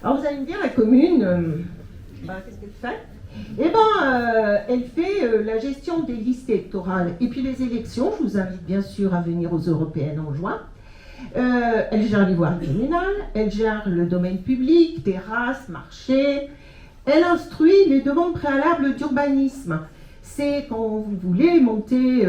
Alors vous allez me dire, la commune, qu'est-ce qu'elle fait? Eh bien, elle fait la gestion des listes électorales et puis les élections. Je vous invite bien sûr à venir aux européennes en juin. Elle gère les voiries communales, elle gère le domaine public, terrasses, marchés. Elle instruit les demandes préalables d'urbanisme. C'est quand vous voulez monter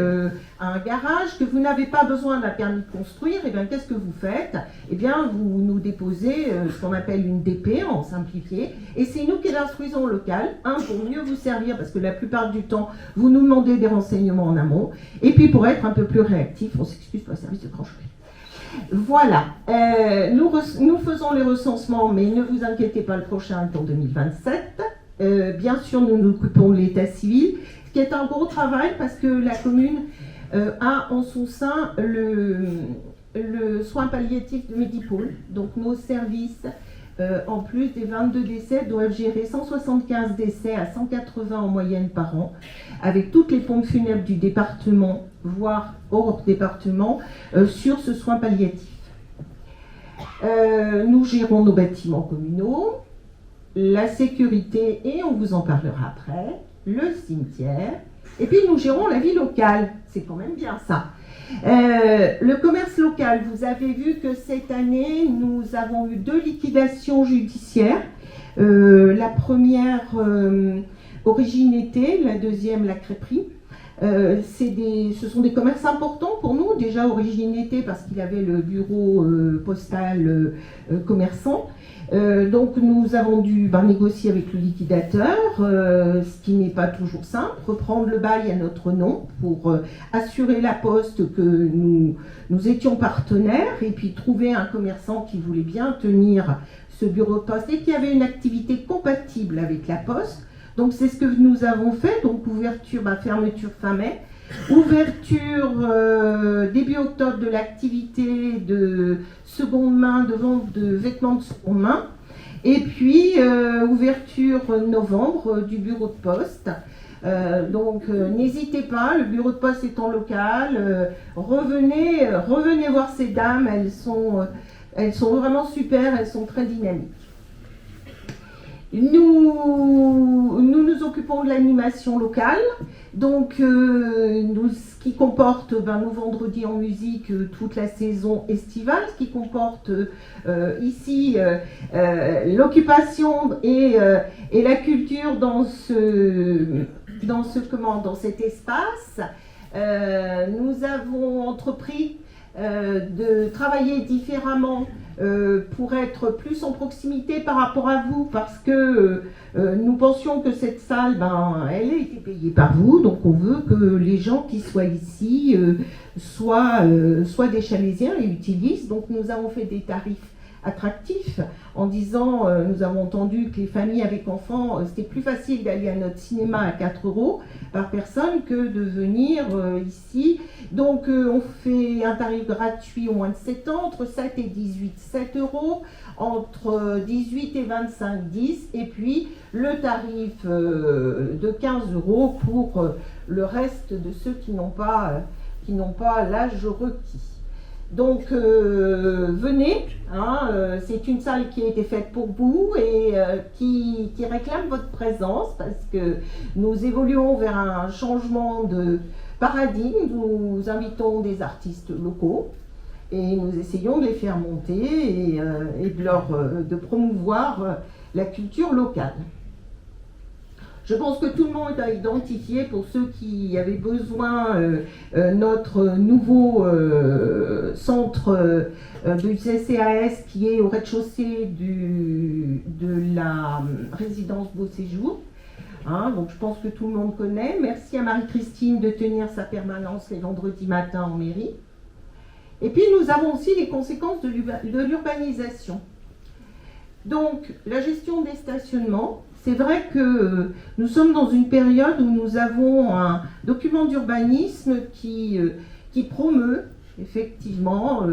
un garage, que vous n'avez pas besoin d'un permis de construire, et bien qu'est-ce que vous faites? Eh bien, vous nous déposez ce qu'on appelle une DP en simplifié, et c'est nous qui l'instruisons au local, pour mieux vous servir, parce que la plupart du temps, vous nous demandez des renseignements en amont, et puis pour être un peu plus réactif, on s'excuse pour le service de tranchée. Voilà, nous faisons les recensements, mais ne vous inquiétez pas, le prochain est en 2027. Bien sûr, nous nous occupons de l'état civil, ce qui est un gros travail parce que la commune a en son sein le soin palliatif de Medipôle. Donc nos services, en plus des 22 décès, doivent gérer 175 décès à 180 en moyenne par an, avec toutes les pompes funèbres du département, voire hors département, sur ce soin palliatif. Nous gérons nos bâtiments communaux, la sécurité, et on vous en parlera après, le cimetière, et puis nous gérons la vie locale, c'est quand même bien ça. Le commerce local, vous avez vu que cette année, nous avons eu 2 liquidations judiciaires. La première, Origine Été, la deuxième, la crêperie. Ce sont des commerces importants pour nous, déjà Origine Été parce qu'il avait le bureau postal commerçant. Donc nous avons dû négocier avec le liquidateur, ce qui n'est pas toujours simple, reprendre le bail à notre nom pour assurer la poste que nous étions partenaires et puis trouver un commerçant qui voulait bien tenir ce bureau de poste et qui avait une activité compatible avec la poste. Donc c'est ce que nous avons fait, donc ouverture, fermeture fin mai, ouverture début octobre de l'activité de seconde main, de vente de vêtements de seconde main, et puis ouverture novembre du bureau de poste. Donc n'hésitez pas, le bureau de poste est en local, revenez voir ces dames, elles sont vraiment super, elles sont très dynamiques. Nous nous occupons de l'animation locale, donc ce qui comporte nos vendredis en musique toute la saison estivale, ce qui comporte ici l'occupation et la culture dans cet espace. Nous avons entrepris de travailler différemment pour être plus en proximité par rapport à vous, parce que nous pensions que cette salle, elle a été payée par vous, donc on veut que les gens qui soient ici soient des Chalésiens et utilisent. Donc nous avons fait des tarifs attractif en disant, nous avons entendu que les familles avec enfants, c'était plus facile d'aller à notre cinéma à 4 € par personne que de venir ici. Donc on fait un tarif gratuit au moins de 7 ans, entre 7 et 18, 7 €, entre 18 et 25, 10, et puis le tarif de 15 € pour le reste de ceux qui n'ont pas l'âge requis. Donc venez, c'est une salle qui a été faite pour vous et qui réclame votre présence, parce que nous évoluons vers un changement de paradigme. Nous invitons des artistes locaux et nous essayons de les faire monter et de promouvoir la culture locale. Je pense que tout le monde a identifié, pour ceux qui avaient besoin, notre nouveau centre du CCAS qui est au rez-de-chaussée de la résidence Beau Séjour. Donc je pense que tout le monde connaît. Merci à Marie-Christine de tenir sa permanence les vendredis matins en mairie. Et puis nous avons aussi les conséquences de l'urbanisation. Donc la gestion des stationnements. C'est vrai que nous sommes dans une période où nous avons un document d'urbanisme qui promeut effectivement,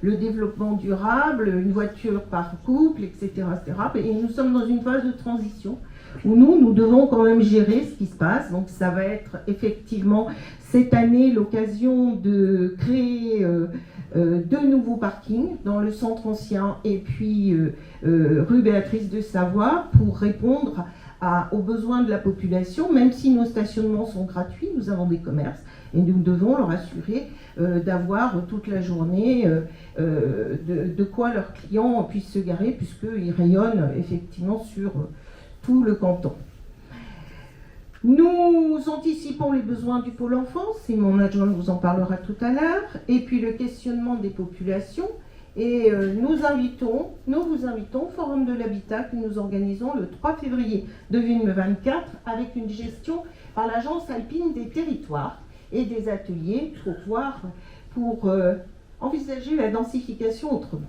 le développement durable, une voiture par couple, etc., etc. Et nous sommes dans une phase de transition où nous devons quand même gérer ce qui se passe. Donc ça va être effectivement cette année l'occasion de créer 2 nouveaux parkings dans le centre ancien et puis rue Béatrice de Savoie pour répondre aux besoins de la population. Même si nos stationnements sont gratuits, nous avons des commerces et nous devons leur assurer d'avoir toute la journée de quoi leurs clients puissent se garer, puisqu'ils rayonnent effectivement sur tout le canton. Nous anticipons les besoins du pôle enfance, et mon adjoint vous en parlera tout à l'heure, et puis le questionnement des populations. Et nous vous invitons au Forum de l'Habitat que nous organisons le 3 février 2024 avec une gestion par l'Agence alpine des territoires et des ateliers pour envisager la densification autrement.